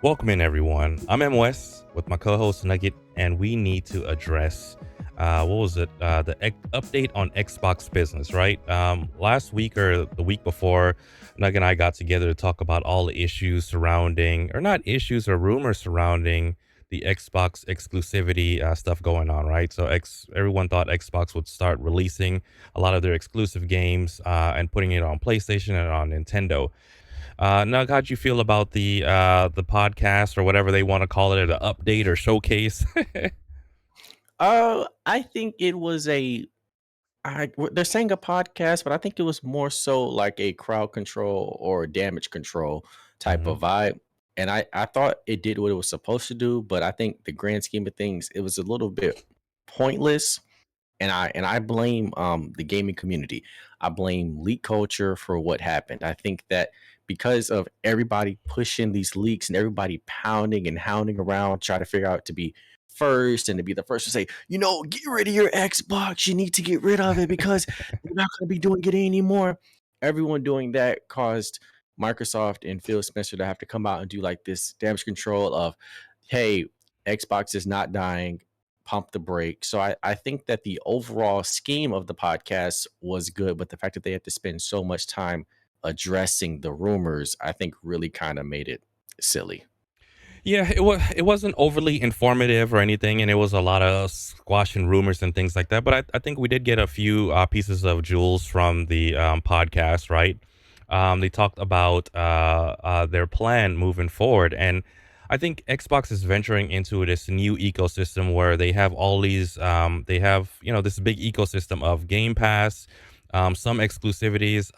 Welcome in, everyone. I'm Mwest with my co-host Nugget, and we need to address what was it? Update on Xbox business, right? Last week or the week before, Nugget and I got together to talk about all the issues surrounding, or not issues, or rumors surrounding the Xbox exclusivity stuff going on, right? So, everyone thought Xbox would start releasing a lot of their exclusive games and putting it on PlayStation and on Nintendo. Nug, how'd you feel about the podcast or whatever they want to call it, or the update or showcase? I think it was they're saying a podcast, but I think it was more so like a crowd control or damage control type Hmm. of vibe. And I thought it did what it was supposed to do, but I think the grand scheme of things, it was a little bit pointless. And I blame the gaming community. I blame leak culture for what happened. I think that because of everybody pushing these leaks and everybody pounding and hounding around, trying to figure out to be first and to be the first to say, get rid of your Xbox. You need to get rid of it because you're not going to be doing it anymore. Everyone doing that caused Microsoft and Phil Spencer to have to come out and do like this damage control of, hey, Xbox is not dying, pump the brake. So I think that the overall scheme of the podcast was good, but the fact that they had to spend so much time addressing the rumors, I think really kind of made it silly. Yeah, it wasn't overly informative or anything, and it was a lot of squashing rumors and things like that. But I think we did get a few pieces of jewels from the podcast, right? They talked about their plan moving forward, and I think Xbox is venturing into this new ecosystem where they have all these, they have this big ecosystem of Game Pass. Some exclusivities,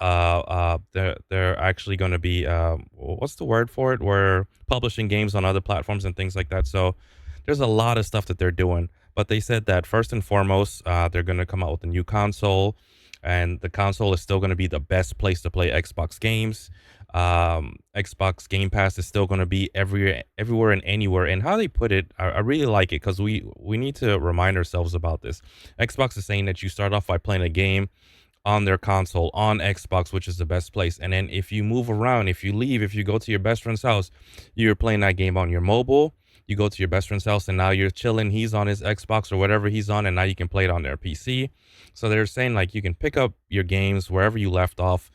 they're actually going to be, what's the word for it? We're publishing games on other platforms and things like that. So there's a lot of stuff that they're doing. But they said that first and foremost, they're going to come out with a new console, and the console is still going to be the best place to play Xbox games. Xbox Game Pass is still going to be everywhere and anywhere. And how they put it, I really like it because we need to remind ourselves about this. Xbox is saying that you start off by playing a game on their console on Xbox, which is the best place. And then if you move around, if you leave, if you go to your best friend's house, you're playing that game on your mobile. You go to your best friend's house and now you're chilling. He's on his Xbox or whatever he's on, and now you can play it on their PC. So they're saying like you can pick up your games wherever you left off.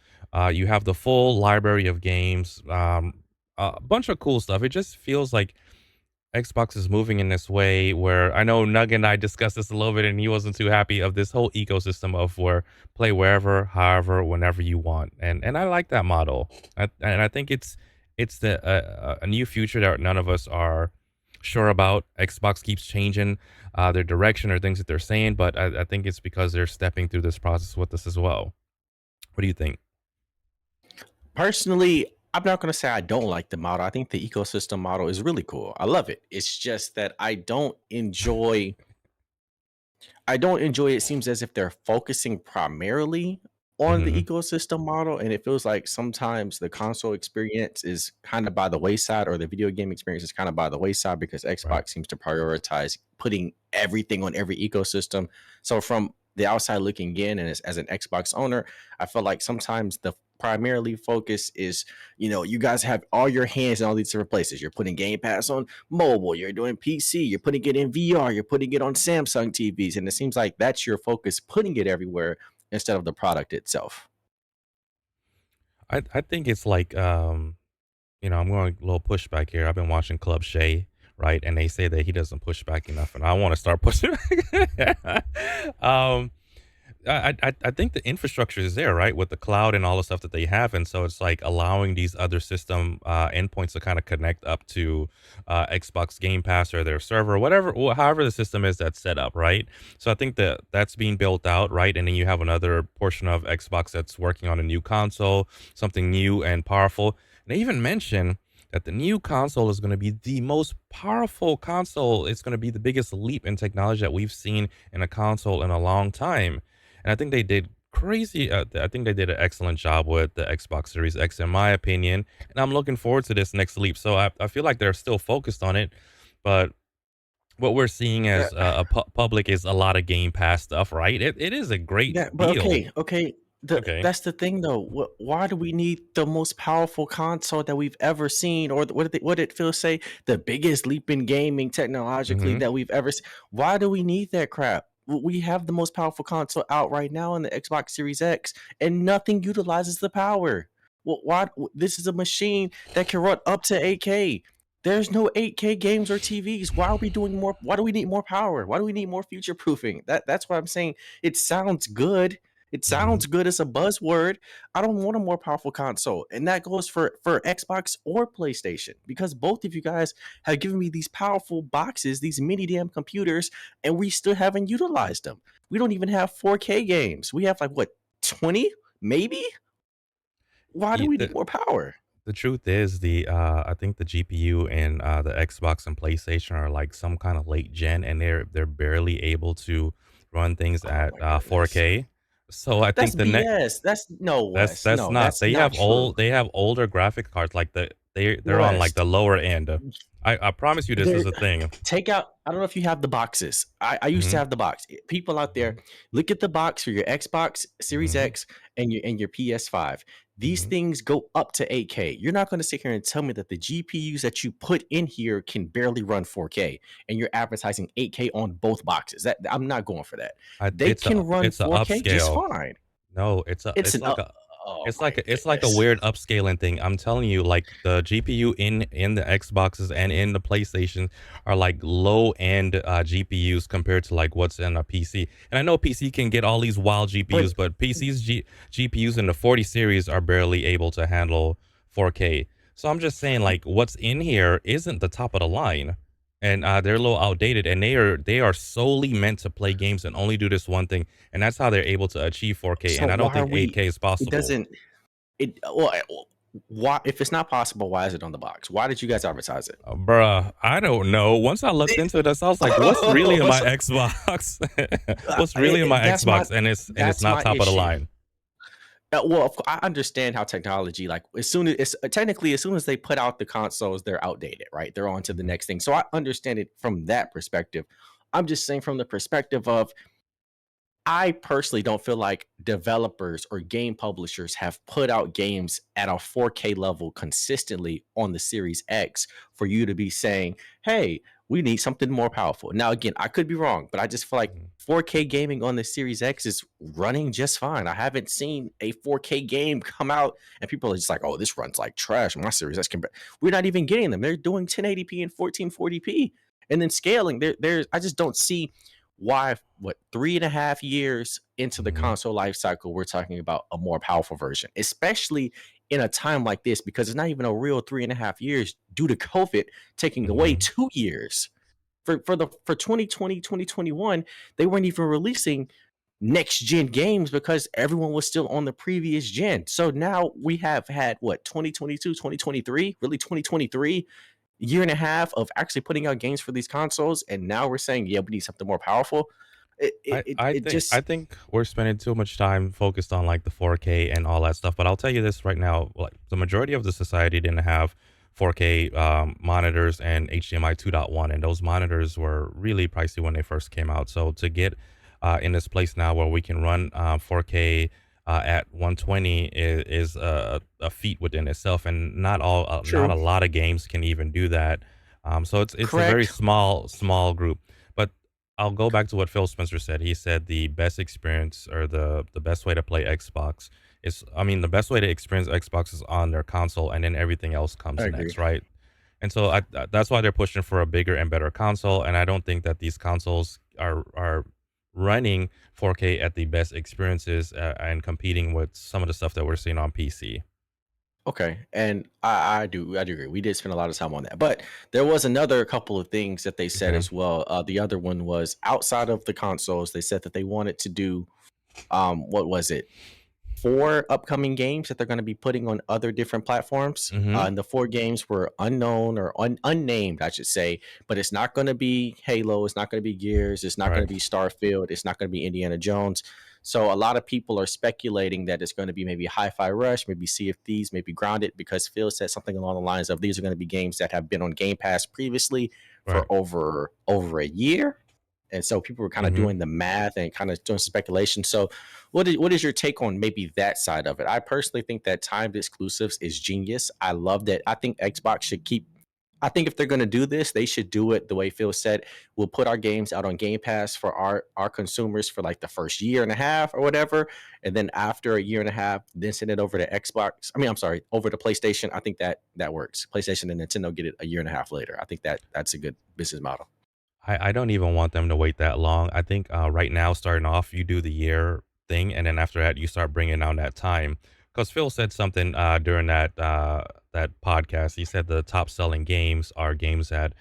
You have the full library of games, a bunch of cool stuff. It just feels like Xbox is moving in this way where I know Nug and I discussed this a little bit, and he wasn't too happy of this whole ecosystem of where play wherever, however, whenever you want, and I like that model. And I think it's a new future that none of us are sure about. Xbox keeps changing their direction or things that they're saying, but I think it's because they're stepping through this process with us as well. What do you think? Personally, I'm not going to say I don't like the model. I think the ecosystem model is really cool. I love it. It's just that I don't enjoy it seems as if they're focusing primarily on the Hmm. ecosystem model, and it feels like sometimes the console experience is kind of by the wayside, or the video game experience is kind of by the wayside because Right. Xbox seems to prioritize putting everything on every ecosystem. So from the outside looking in, and as an Xbox owner, I feel like sometimes the primarily focus is, you guys have all your hands in all these different places. You're putting Game Pass on mobile, you're doing PC, you're putting it in VR, you're putting it on Samsung TVs, and it seems like that's your focus, putting it everywhere instead of the product itself. I think it's like I'm going a little pushback here. I've been watching Club Shay, right? And they say that he doesn't push back enough, and I want to start pushing back. um, I think the infrastructure is there, right, with the cloud and all the stuff that they have, and so it's like allowing these other system endpoints to kind of connect up to Xbox Game Pass or their server, whatever, however the system is that's set up, right? So I think that that's being built out, right, and then you have another portion of Xbox that's working on a new console, something new and powerful. And they even mention that the new console is going to be the most powerful console. It's going to be the biggest leap in technology that we've seen in a console in a long time. And I think they did crazy. I think they did an excellent job with the Xbox Series X, in my opinion. And I'm looking forward to this next leap. So I feel like they're still focused on it, but what we're seeing Yeah, as a public is a lot of Game Pass stuff, right? It is a great yeah, but deal. okay. Okay. that's the thing though. Why do we need the most powerful console that we've ever seen, or what did Phil say? The biggest leap in gaming technologically Mhm. that we've ever seen. Why do we need that crap? We have the most powerful console out right now in the Xbox Series X, and nothing utilizes the power. Well, why? This is a machine that can run up to 8K. There's no 8K games or TVs. Why are we doing more? Why do we need more power? Why do we need more future proofing? That's what I'm saying. It sounds good. It Mhm. sounds good as a buzzword. I don't want a more powerful console, and that goes for Xbox or PlayStation, because both of you guys have given me these powerful boxes, these mini damn computers, and we still haven't utilized them. We don't even have 4K games. We have like what, 20 maybe? Why do The we need the more power? the truth is I think the GPU and, the Xbox and PlayStation are like some kind of late gen, and they're barely able to run things Oh at, my goodness. 4K. So I That's think the next BS. That's no, Wes. that's No, not that's they not have true. older graphic cards, like, they're on, like, West. the lower end. I promise you this There, is a thing. take out. I don't know if you have the boxes. I used to Mhm. have the box. People out there, Mhm. look at the box for your Xbox Series Mhm. X and your PS5. These Mhm. things go up to 8K. You're not going to sit here and tell me that the GPUs that you put in here can barely run 4K, and you're advertising 8K on both boxes. That I'm not going for that. I They can run it's a 4K just upscale. fine. No, It's an oh my it's like a goodness. weird upscaling thing. I'm telling you, like the GPU in the Xboxes and in the PlayStation are like low end GPUs compared to like what's in a PC. And I know PC can get all these wild But GPUs, but GPUs in the 40 series are barely able to handle 4K. So I'm just saying, like what's in here isn't the top of the line, and they're a little outdated, and they are solely meant to play games and only do this one thing, and that's how they're able to achieve 4K. so And I don't why are think we? 8K is It possible. doesn't. It well, why if it's not possible, why is it on the box? Why did you guys advertise it? Bruh, I don't know. Once I looked into this, I was like, "What's really in my So, Xbox? What's really in my Xbox?" And it's that's not my top of the issue. line. Well, I understand how technology, like as soon as it's technically as soon as they put out the consoles, they're outdated, right? They're on to the Mhm, next thing. So I understand it from that perspective. I'm just saying from the perspective of I personally don't feel like developers or game publishers have put out games at a 4K level consistently on the Series X for you to be saying, hey, we need something more powerful. Now, again, I could be wrong, but I just feel like mhm, 4K gaming on the Series X is running just fine. I haven't seen a 4K game come out and people are just like, oh, this runs like trash. My Series X can. We're not even getting them. They're doing 1080p and 1440p and then scaling. There's I just don't see why what 3.5 years into the mhm, console life cycle we're talking about a more powerful version, especially in a time like this, because it's not even a real 3.5 years due to COVID taking away mhm. 2 years for 2020 2021. They weren't even releasing next gen games because everyone was still on the previous gen. So now we have had what, 2022 2023, really 2023, year and a half of actually putting out games for these consoles, and now we're saying, yeah, we need something more powerful. It I just think we're spending too much time focused on like the 4K and all that stuff. But I'll tell you this right now: like the majority of the society didn't have 4K monitors and HDMI 2.1, and those monitors were really pricey when they first came out. So to get in this place now where we can run 4K at 120 is a feat within itself, and not true, a lot of games can even do that. So it's a very correct, small group. But I'll go back to what Phil Spencer said. He said the best experience or the best way to play Xbox is, I mean, the best way to experience Xbox is on their console, and then everything else I comes agree. next, right? And so that's why they're pushing for a bigger and better console. And I don't think that these consoles are running 4K at the best experiences and competing with some of the stuff that we're seeing on PC. Okay, and I do agree. We did spend a lot of time on that, but there was another couple of things that they said Okay. as well. The other one was outside of the consoles. They said that they wanted to do what was it, 4 upcoming games that they're going to be putting on other different platforms. Mm-hmm. And the 4 games were unknown or unnamed, I should say. But it's not going to be Halo. It's not going to be Gears. It's not going Right. to be Starfield. It's not going to be Indiana Jones. So a lot of people are speculating that it's going to be maybe Hi-Fi Rush, maybe Sea of Thieves, maybe Grounded, because Phil said something along the lines of these are going to be games that have been on Game Pass previously for Right. over a year. And so people were kind of Hmm. doing the math and kind of doing speculation. So what is your take on maybe that side of it? I personally think that timed exclusives is genius. I love that. I think Xbox should keep, I think if they're going to do this, they should do it the way Phil said. We'll put our games out on Game Pass for our consumers for like the first year and a half or whatever, and then after a year and a half, then send it over to Xbox. I mean, I'm sorry, over to PlayStation. I think that that works. PlayStation and Nintendo get it a year and a half later. I think that that's a good business model. I don't even want them to wait that long. I think right now, starting off, you do the year thing, and then after that, you start bringing down that time. Because Phil said something during that podcast. He said the top selling games are games that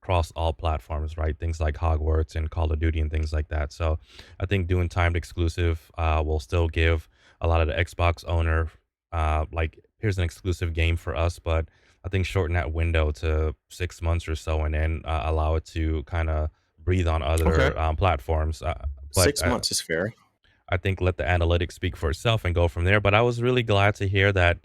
cross all platforms, right? Things like Hogwarts and Call of Duty and things like that. So I think doing timed exclusive will still give a lot of the Xbox owner like here's an exclusive game for us, but I think shorten that window to 6 months or so, and then allow it to kind of breathe on Okay, other platforms. But 6 months is fair. I think let the analytics speak for itself and go from there. But I was really glad to hear that,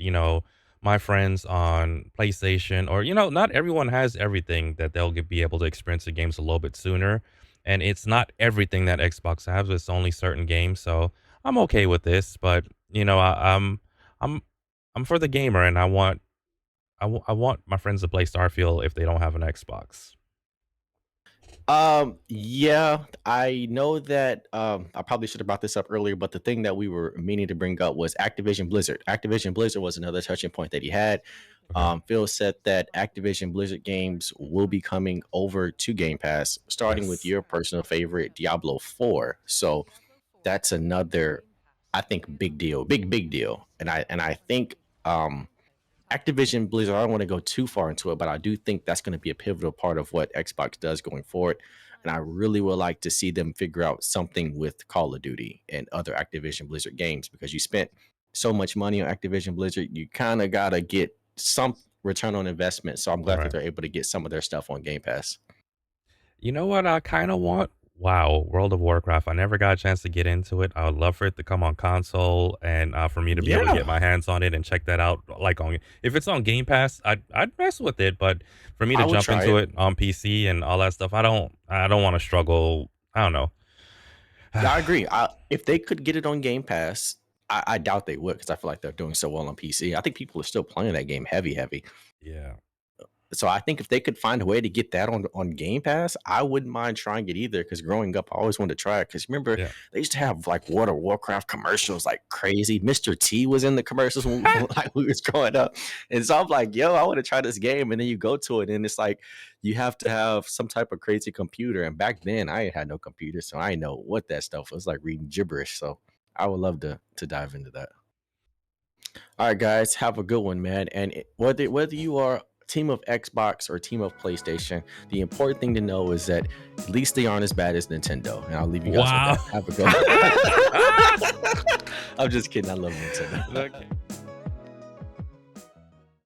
my friends on PlayStation, or, not everyone has everything that they'll be able to experience the games a little bit sooner. And it's not everything that Xbox has, it's only certain games. So I'm okay with this. But, I'm, I'm for the gamer, and I want my friends to play Starfield if they don't have an Xbox. Yeah, I know that I probably should have brought this up earlier, but the thing that we were meaning to bring up was Activision Blizzard. Activision Blizzard was another touching point that he had. Okay. Phil said that Activision Blizzard games will be coming over to Game Pass, starting with Yes. your personal favorite, Diablo 4. So that's another, I think, big deal, big deal. And I think Activision Blizzard, I don't want to go too far into it, but I do think that's going to be a pivotal part of what Xbox does going forward. And I really would like to see them figure out something with Call of Duty and other Activision Blizzard games, because you spent so much money on Activision Blizzard, you kind of got to get some return on investment. So I'm glad that Right. they're able to get some of their stuff on Game Pass. You know what I kind of want? Wow, World of Warcraft. I never got a chance to get into it. I would love for it to come on console, and for me to be able to Yeah, get my hands on it and check that out. Like on, if it's on Game Pass, I'd mess with it. But for me to I would jump try into it. it on PC and all that stuff, I don't want to struggle. I don't know. Yeah, I agree. If they could get it on Game Pass, I doubt they would, because I feel like they're doing so well on PC. I think people are still playing that game heavy. Yeah, So I think if they could find a way to get that on Game Pass, I wouldn't mind trying it either. Because growing up, I always wanted to try it. Because remember, yeah. they used to have like World of Warcraft commercials like crazy. Mr. T was in the commercials when like we was growing up, and so I'm like, yo, I want to try this game. And then you go to it, and it's like you have to have some type of crazy computer. And back then, I ain't had no computer, so I didn't know what that stuff was, like reading gibberish. So I would love to dive into that. All right, guys, have a good one, man. And whether you are team of Xbox or team of PlayStation, the important thing to know is that at least they aren't as bad as Nintendo. And I'll leave you guys with Wow. that. Have a good one. I'm just kidding. I love Nintendo. Okay.